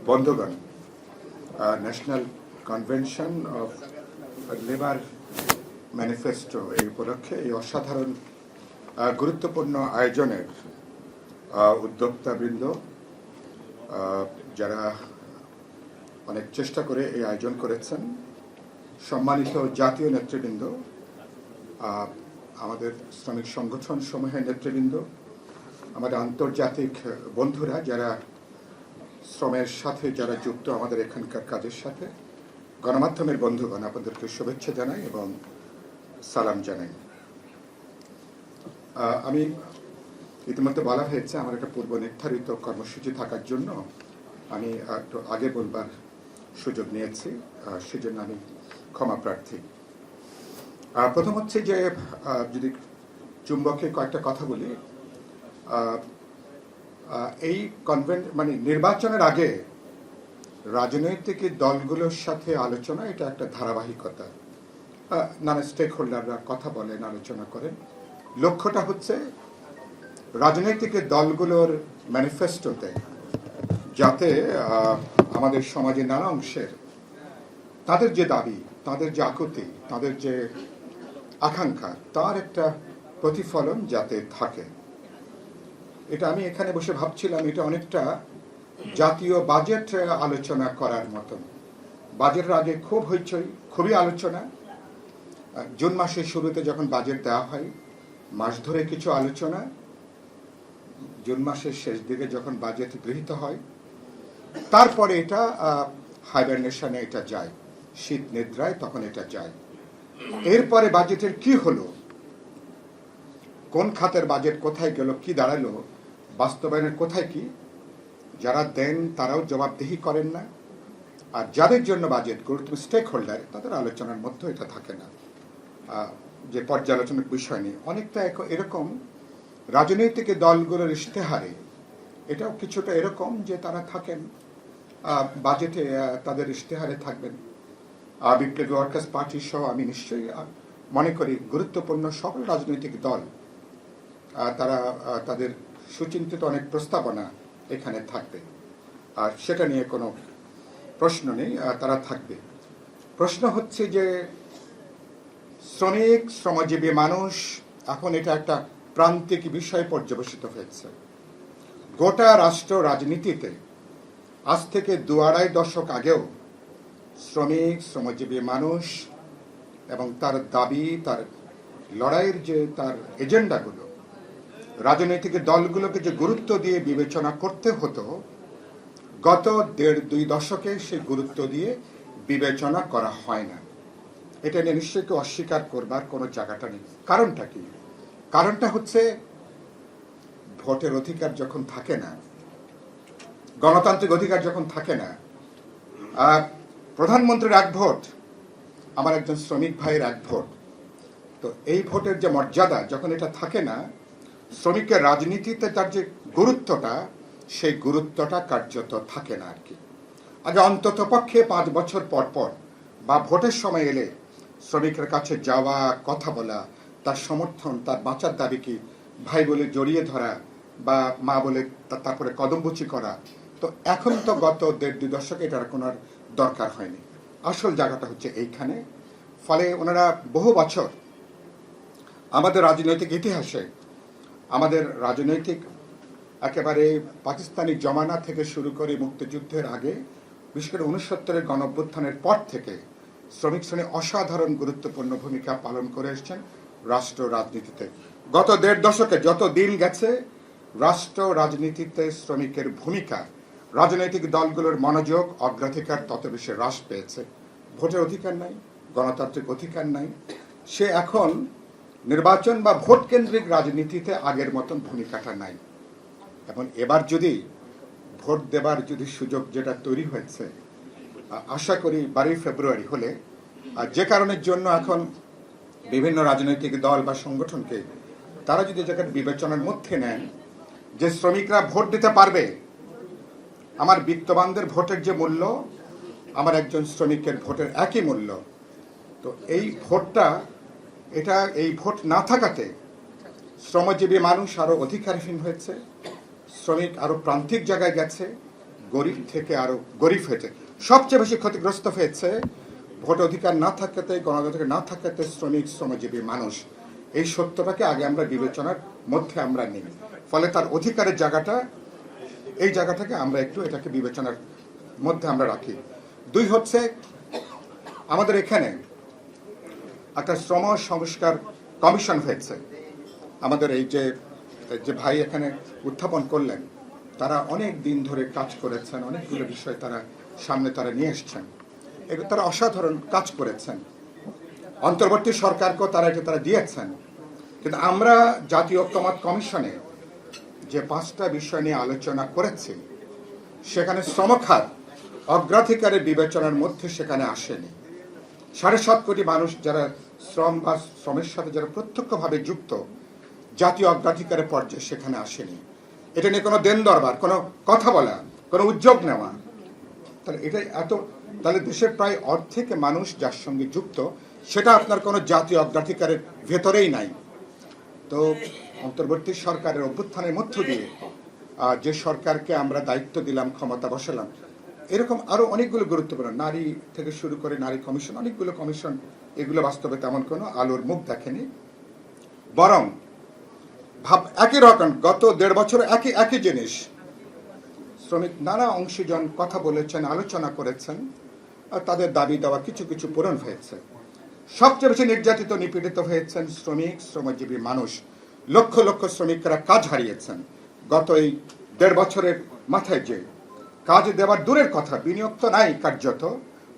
বন্ধুগণ, national convention of labour manifesto এই উপলক্ষে এই অসাধারণ গুরুত্বপূর্ণ আয়োজনের উদ্যোক্তাবৃন্দ যারা অনেক চেষ্টা করে এই আয়োজন করেছেন, সম্মানিত জাতীয় নেতৃবৃন্দ, আমাদের শ্রমিক সংগঠন সমূহের নেতৃবৃন্দ, আমাদের আন্তর্জাতিক বন্ধুরা যারা শ্রমের সাথে যারা যুক্ত আমাদের এখানকার কাজের সাথে, গণমাধ্যমের বন্ধুগণ, আপনাদেরকে শুভেচ্ছা জানাই এবং সালাম জানাই। আমি ইতিমধ্যে বলা হয়েছে আমার একটা পূর্ব নির্ধারিত কর্মসূচি থাকার জন্য আমি একটু আগে বলবার সুযোগ নিয়েছি, সেজন্য আমি ক্ষমা প্রার্থী। প্রথম হচ্ছে যে যদি চুম্বকে কয়েকটা কথা বলি, এই নির্বাচনের আগে রাজনৈতিক দলগুলোর সাথে আলোচনা, এটা একটা ধারাবাহিকতা। নানা স্টেক হোল্ডাররা কথা বলেন, আলোচনা করেন। লক্ষ্যটা হচ্ছে রাজনৈতিক দলগুলোর ম্যানিফেস্টোতে যাতে আমাদের সমাজের নানা অংশের তাদের যে দাবি, তাদের যে আকুতি, তাদের যে আকাঙ্ক্ষা, তার একটা প্রতিফলন যাতে থাকে। এটা আমি এখানে বসে ভাবছিলাম, এটা অনেকটা জাতীয় বাজেট আলোচনা করার মতন। বাজেটের আগে খুব হইচই, খুবই আলোচনা। জুন মাসের শুরুতে যখন বাজেট দেওয়া হয়, মাস ধরে কিছু আলোচনা। জুন মাসের শেষ দিকে যখন বাজেট গৃহীত হয়, তারপরে এটা হাইবারনেশনে এটা যায়, শীত নিদ্রায় তখন এটা যায়। এরপরে বাজেটের কি হলো, কোন খাতের বাজেট কোথায় গেল, কি দাঁড়ালো, বাস্তবায়নের কোথায় কি, যারা দেন তারাও জবাবদিহি করেন না, আর যাদের জন্য বাজেট গুরুত্বপূর্ণ স্টেক হোল্ডার, তাদের আলোচনার মধ্যে এটা থাকে না। যে পর্যালোচনার বিষয় নিয়ে অনেকটা এরকম রাজনৈতিক দলগুলোর ইশতেহারে এটাও কিছুটা এরকম যে তারা থাকেন বাজেটে, তাদের ইশতেহারে থাকবেন। বিপ্লবী ওয়ার্কার্স পার্টি সহ আমি নিশ্চয়ই মনে করি গুরুত্বপূর্ণ সকল রাজনৈতিক দল তারা তাদের সুচিন্তিত অনেক প্রস্তাবনা এখানে থাকবে, আর সেটা নিয়ে কোনো প্রশ্ন নেই, তারা থাকবে। প্রশ্ন হচ্ছে যে শ্রমিক, শ্রমজীবী মানুষ এখন এটা একটা প্রান্তিক বিষয় পর্যবেসিত হয়েছে। গোটা রাষ্ট্র রাজনীতিতে আজ থেকে ২-২.৫ দশক আগেও শ্রমিক, শ্রমজীবী মানুষ এবং তার দাবি, তার লড়াইয়ের যে তার এজেন্ডাগুলো রাজনৈতিক দলগুলোকে যে গুরুত্ব দিয়ে বিবেচনা করতে হতো, গত ১.৫-২ দশকে সেই গুরুত্ব দিয়ে বিবেচনা করা হয় না। এটা নিয়ে নিশ্চয়ই কেউ অস্বীকার করবার কোনো জায়গাটা নেই। কারণটা কি? কারণটা হচ্ছে ভোটের অধিকার যখন থাকে না, গণতান্ত্রিক অধিকার যখন থাকে না, প্রধানমন্ত্রীর এক ভোট, আমার একজন শ্রমিক ভাইয়ের এক ভোট, তো এই ভোটের যে মর্যাদা যখন এটা থাকে না, শ্রমিকের রাজনীতিতে তার যে গুরুত্বটা, সেই গুরুত্বটা কার্যত থাকে না আর কি। আগে অন্তত পক্ষে 5 বছর পর পর বা ভোটের সময় এলে শ্রমিকের কাছে যাওয়া, কথা বলা, তার সমর্থন, তার বাঁচার দাবি কি ভাই বলে জড়িয়ে ধরা বা মা বলে তারপরে কদমবুচি করা, তো এখন তো গত ১.৫-২ দশকে এটার কোনো দরকার হয়নি। আসল জায়গাটা হচ্ছে এইখানে। ফলে ওনারা বহু বছর আমাদের রাজনৈতিক ইতিহাসে, আমাদের রাজনৈতিক একেবারে পাকিস্তানি জমানা থেকে শুরু করে মুক্তিযুদ্ধের আগে, বিশেষ করে ৬৯-এর গণঅভ্যুত্থানের পর থেকে শ্রমিক শ্রেণী অসাধারণ গুরুত্বপূর্ণ ভূমিকা পালন করে এসছেন রাষ্ট্র রাজনীতিতে। গত ১.৫ দশকে যত দিন গেছে, রাষ্ট্র রাজনীতিতে শ্রমিকের ভূমিকা, রাজনৈতিক দলগুলোর মনোযোগ, অগ্রাধিকার তত বেশি হ্রাস পেয়েছে। ভোটের অধিকার নাই, গণতান্ত্রিক অধিকার নাই। সে এখন নির্বাচন বা ভোট কেন্দ্রিক রাজনীতিতে আগের মতন ভূমিকাটা নাই। এবং এবার যদি ভোট দেবার যদি সুযোগ যেটা তৈরি হয়েছে, আশা করি 12 ফেব্রুয়ারি হলে, যে কারণের জন্য এখন বিভিন্ন রাজনৈতিক দল বা সংগঠনকে তারা যদি জায়গার বিবেচনার মধ্যে নেন যে শ্রমিকরা ভোট দিতে পারবে, আমার বিত্তবানদের ভোটের যে মূল্য, আমার একজন শ্রমিকের ভোটের একই মূল্য, তো এই ভোটটা, এই ভোট না থাকাতে শ্রমজীবী মানুষ আরো অধিকারহীন হয়েছে, শ্রমিক আরো প্রান্তিক জায়গায় গেছে, গরিব থেকে আরো গরিব হয়েছে। সবচেয়ে বেশি ক্ষতিগ্রস্ত হয়েছে ভোট অধিকার না থাকাতে, গণঅধিকার না থাকাতে শ্রমিক, শ্রমজীবী মানুষ। এই সত্যটাকে আগে আমরা বিবেচনার মধ্যে আমরা নিই, ফলে তার অধিকারের জায়গাটা, এই জায়গাটাকে আমরা একটু এটাকে বিবেচনার মধ্যে আমরা রাখি। দুই হচ্ছে, আমাদের এখানে একটা শ্রম সংস্কার কমিশন হয়েছে। আমাদের এই যে ভাই এখানে উত্থাপন করলেন, তারা অনেক দিন ধরে কাজ করেছেন, অনেকগুলো বিষয় তারা সামনে তারা নিয়ে এসছেন, এগুলো তারা অসাধারণ কাজ করেছেন। অন্তর্বর্তী সরকারকেও তারা এটা তারা দিয়েছেন। কিন্তু আমরা জাতীয় ঐক্যমত্য কমিশনে যে 5টা বিষয় নিয়ে আলোচনা করেছি, সেখানে শ্রমখাত অগ্রাধিকারের বিবেচনার মধ্যে সেখানে আসেনি। 7.5 কোটি মানুষ যারা শ্রম বা শ্রমের সাথে যারা প্রত্যক্ষভাবে যুক্ত, জাতীয় অগ্রাধিকারের পর্যায়ে সেখানে আসেনি। এটা নিয়ে কোনো দেন দরবার, কোনো কথা বলা, কোনো উদ্যোগ নেওয়া, তাহলে এটাই তাহলে দেশের প্রায় অর্ধেক মানুষ যার সঙ্গে যুক্ত, সেটা আপনার কোনো জাতীয় অগ্রাধিকারের ভেতরেই নাই। তো অন্তর্বর্তী সরকারের অভ্যুত্থানের মধ্য দিয়ে যে সরকারকে আমরা দায়িত্ব দিলাম, ক্ষমতা বসালাম, এরকম আরো অনেকগুলো গুরুত্বপূর্ণ, নারী থেকে শুরু করে নারী কমিশন, অনেকগুলো কমিশন, এগুলো বাস্তবে তেমন কোনো আলোর মুখ দেখেনি। বরং একই রকম গত 1.5 বছর একই জিনিস, শ্রমিক নানা অংশীজন কথা বলেছেন, আলোচনা করেছেন, আর তাদের দাবি দেওয়া কিছু কিছু পূরণ হয়েছে। সবচেয়ে বেশি নির্যাতিত, নিপীড়িত হয়েছেন শ্রমিক, শ্রমজীবী মানুষ। লক্ষ লক্ষ শ্রমিকরা কাজ হারিয়েছেন গত এই 1.5 বছরের মাথায়। যে কাজ দেওয়ার দূরের কথা, বিনিয়োগ তো নাই, কার্যত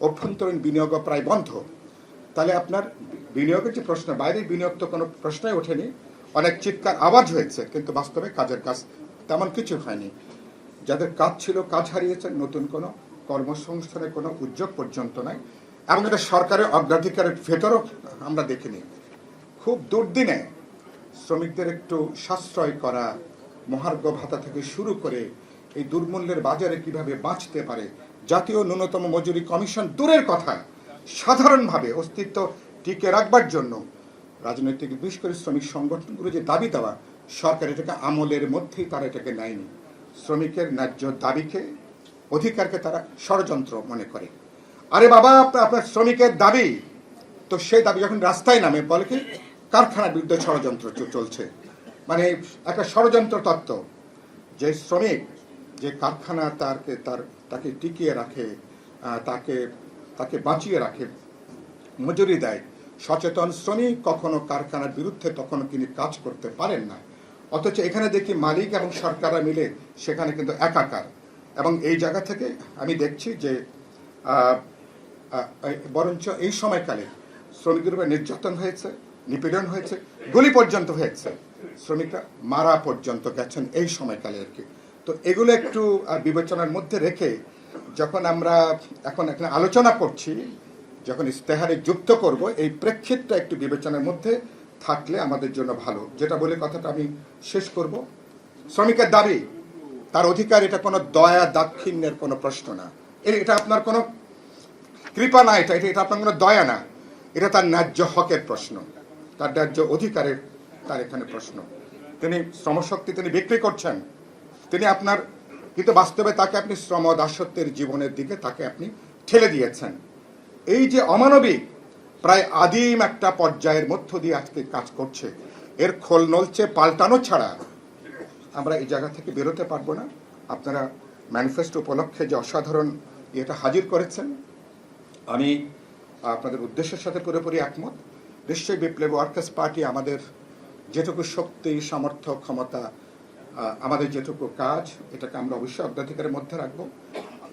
অভ্যন্তরীণ বিনিয়োগও প্রায় বন্ধ। তাহলে আপনার বিনিয়োগের যে প্রশ্ন, বাইরের বিনিয়োগ তো কোনো প্রশ্নই ওঠেনি। অনেক চিৎকার আওয়াজ হয়েছে, কিন্তু বাস্তবে কাজের কাজ তেমন কিছু হয়নি। যাদের কাজ ছিল, কাজ হারিয়েছেন, নতুন কোনো কর্মসংস্থানের কোনো উদ্যোগ পর্যন্ত নাই। এবং এটা সরকারের অগ্রাধিকারের ভেতরও আমরা দেখিনি। খুব দুর্দিনে শ্রমিকদের একটু সাশ্রয় করা, মহার্ঘ ভাতা থেকে শুরু করে এই দুর্মূল্যের বাজারে কিভাবে বাঁচতে পারে, জাতীয় ন্যূনতম মজুরি কমিশন দূরের কথা, সাধারণভাবে অস্তিত্ব টিকে রাখবার জন্য রাজনৈতিক, বিশেষ করে শ্রমিক সংগঠনগুলো যে দাবি দেওয়া, সরকার এটাকে আমলের মধ্যেই তারা এটাকে নেয়নি। শ্রমিকের ন্যায্য দাবিকে, অধিকারকে তারা ষড়যন্ত্র মনে করে। আরে বাবা, আপনার শ্রমিকের দাবি, তো সেই দাবি যখন রাস্তায় নামে বলে কি কারখানার বিরুদ্ধে ষড়যন্ত্র চলছে। মানে একটা ষড়যন্ত্র তত্ত্ব, যে শ্রমিক যে কারখানা তাকে টিকিয়ে রাখে, তাকে বাঁচিয়ে রাখে, মজুরি দেয়, সচেতন শ্রমিক কখনো কারখানার বিরুদ্ধে তখনও তিনি কাজ করতে পারেন না। অথচ এখানে দেখি মালিক এবং সরকাররা মিলে সেখানে কিন্তু একাকার। এবং এই জায়গা থেকে আমি দেখছি যে বরঞ্চ এই সময়কালে শ্রমিকদের উপর নির্যাতন হয়েছে, নিপীড়ন হয়েছে, গুলি পর্যন্ত হয়েছে, শ্রমিকরা মারা পর্যন্ত গেছেন এই সময়কালে আর কি। তো এগুলো একটু বিবেচনার মধ্যে রেখে যখন আমরা এখন এখানে আলোচনা করছি, যখন ইস্তেহারে যুক্ত করব, এই প্রেক্ষিতটা একটু বিবেচনার মধ্যে থাকলে আমাদের জন্য ভালো। যেটা বলে কথাটা আমি শেষ করব, শ্রমিকের দাবি, তার অধিকার, এটা কোনো দয়া দাক্ষিণ্যের কোনো প্রশ্ন না, এটা আপনার কোনো কৃপা না, এটা আপনার কোনো দয়া না, এটা তার ন্যায্য হকের প্রশ্ন, তার ন্যায্য অধিকারের তার এখানে প্রশ্ন। তিনি শ্রমশক্তি তিনি বিক্রি করছেন, তিনি আপনার, কিন্তু বাস্তবে তাকে আপনি শ্রম দাসত্বের জীবনের দিকে তাকে আপনি ঠেলে দিয়েছেন। এই যে অমানবিক, প্রায় আদিম একটা পর্যায়ের মধ্য দিয়ে আজকে কাজ করছে, এর খোল নলচে পাল্টানো ছাড়া আমরা এই জায়গা থেকে বেরোতে পারবো না। আপনারা ম্যানিফেস্টো উপলক্ষে যে অসাধারণ এটা হাজির করেছেন, আমি আপনাদের উদ্দেশ্যের সাথে পুরোপুরি একমত। নিশ্চয়ই বিপ্লবী ওয়ার্কার্স পার্টি আমাদের যেটুকু শক্তি, সামর্থ্য, ক্ষমতা, আমাদের যেটুকু কাজ, এটাকে আমরা অবশ্যই অগ্রাধিকারের মধ্যে রাখবো।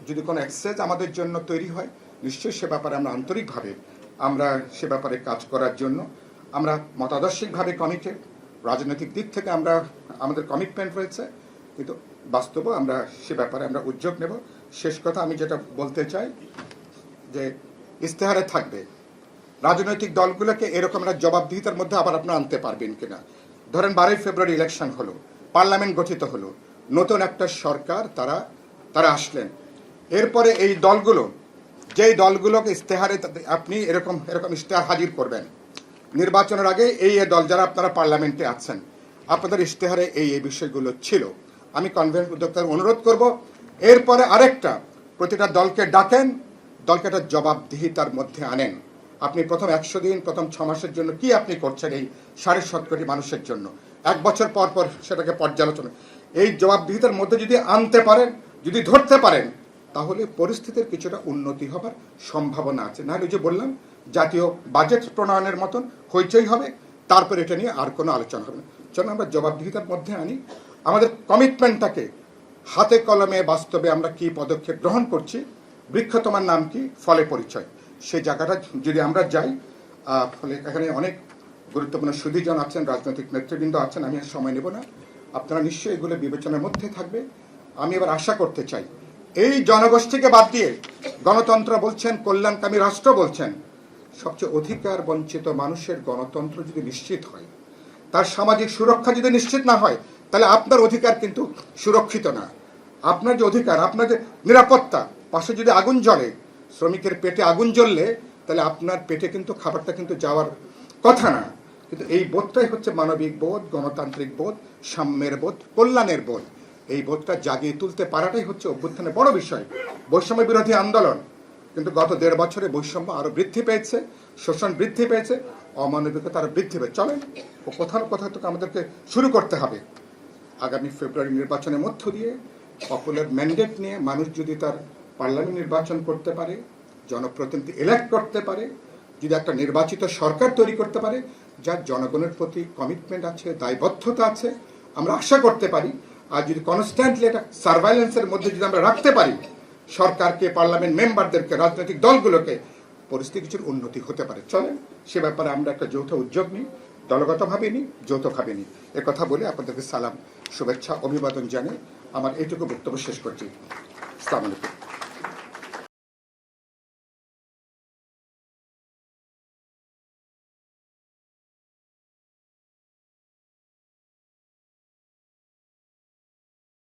যদি কোনো এক্সেস আমাদের জন্য তৈরি হয়, নিশ্চয়ই সে ব্যাপারে আমরা আন্তরিকভাবে আমরা সে ব্যাপারে কাজ করার জন্য আমরা মতাদর্শিকভাবে কমিটেড। রাজনৈতিক দিক থেকে আমরা, আমাদের কমিটমেন্ট রয়েছে, কিন্তু বাস্তবে আমরা সে ব্যাপারে আমরা উদ্যোগ নেব। শেষ কথা আমি যেটা বলতে চাই, যে ইস্তেহারে থাকবে রাজনৈতিক দলগুলোকে এরকম একটা জবাবদিহিতার মধ্যে আবার আপনারা আনতে পারবেন কিনা। ধরেন 12ই ফেব্রুয়ারি ইলেকশন হলো, পার্লামেন্ট গঠিত হলো, নতুন একটা সরকার তারা আসলেন, এরপরে এই দলগুলো, যেই দলগুলোকে ইস্তেহারে আপনি এরকম ইস্তেহার হাজির করবেন, নির্বাচনের আগে এই দল যারা আপনারা পার্লামেন্টে আছেন, আপনাদের ইস্তেহারে এই বিষয়গুলো ছিল। আমি কনভেন্ট উদ্যোক্তার অনুরোধ করব, এরপরে আরেকটা, প্রতিটা দলকে ডাকেন, দলকে একটা জবাবদিহিতার মধ্যে আনেন। আপনি প্রথম 100 দিন, প্রথম 6 মাসের জন্য কি আপনি করছেন এই 7.5 কোটি মানুষের জন্য, 1 বছর পর পর সেটাকে পর্যালোচনা, এই জবাবদিহিতার মধ্যে যদি আনতে পারেন, যদি ধরতে পারেন, তাহলে পরিস্থিতির কিছুটা উন্নতি হবার সম্ভাবনা আছে। নাহলে যে বললাম, জাতীয় বাজেট প্রণয়নের মতন হইচই হবে, তারপর এটা নিয়ে আর কোনো আলোচনা হবে না। চলুন আমরা জবাবদিহিতার মধ্যে আনি, আমাদের কমিটমেন্টটাকে হাতে কলমে বাস্তবে আমরা কি পদক্ষেপ গ্রহণ করছি, বৃক্ষ তোমার নাম কি, ফলে পরিচয়, সেই জায়গাটা যদি আমরা যাই। ফলে এখানে অনেক গুরুত্বপূর্ণ সুধীজন আছেন, রাজনৈতিক নেতৃবৃন্দ আছেন, আমি আর সময় নেব না, আপনারা নিশ্চয়ই এগুলো বিবেচনার মধ্যে থাকবে। আমি এবার আশা করতে চাই, এই জনগোষ্ঠীকে বাদ দিয়ে গণতন্ত্র বলছেন, কল্যাণকামী রাষ্ট্র বলছেন, সবচেয়ে অধিকার বঞ্চিত মানুষের গণতন্ত্র যদি নিশ্চিত হয়, তার সামাজিক সুরক্ষা যদি নিশ্চিত না হয়, তাহলে আপনার অধিকার কিন্তু সুরক্ষিত না। আপনার যে অধিকার, আপনার যে নিরাপত্তা, পাশে যদি আগুন জ্বলে, শ্রমিকের পেটে আগুন জ্বললে, তাহলে আপনার পেটে কিন্তু খাবারটা কিন্তু যাওয়ার কথা না। কিন্তু এই বোধটাই হচ্ছে মানবিক বোধ, গণতান্ত্রিক বোধ, সাম্যের বোধ, কল্যাণের বোধ। এই বোধটা জাগিয়ে তুলতে পারাটাই হচ্ছে অভ্যুত্থানের বড় বিষয়। বৈষম্য বিরোধী আন্দোলন কিন্তু গত 1.5 বছরে বৈষম্য আরো বৃদ্ধি পেয়েছে, শোষণ বৃদ্ধি পেয়েছে, অমানবিকতা আরো বৃদ্ধি পেয়েছে। চলেন ও কোথাও কোথাও থেকে আমাদেরকে শুরু করতে হবে। আগামী ফেব্রুয়ারি নির্বাচনের মধ্য দিয়ে পপুলার ম্যান্ডেট নিয়ে মানুষ যদি তার পার্লামেন্ট নির্বাচন করতে পারে, জনপ্রতিনিধি ইলেক্ট করতে পারে, যদি একটা নির্বাচিত সরকার তৈরি করতে পারে যার জনগণের প্রতি কমিটমেন্ট আছে, দায়বদ্ধতা আছে, আমরা আশা করতে পারি। আর যদি কনস্ট্যান্টলি একটা সার্ভাইলেন্সের মধ্যে যদি আমরা রাখতে পারি সরকারকে, পার্লামেন্ট মেম্বারদেরকে, রাজনৈতিক দলগুলোকে, পরিস্থিতি কিছুর উন্নতি হতে পারে। চলেন সে ব্যাপারে আমরা একটা যৌথ উদ্যোগ নিই, দলগতভাবে নিই, যৌথভাবে নিই। কথা বলে আপনাদেরকে সালাম, শুভেচ্ছা, অভিবাদন জানিয়ে আমার এইটুকু বক্তব্য শেষ করছি। আসসালামু আলাইকুম।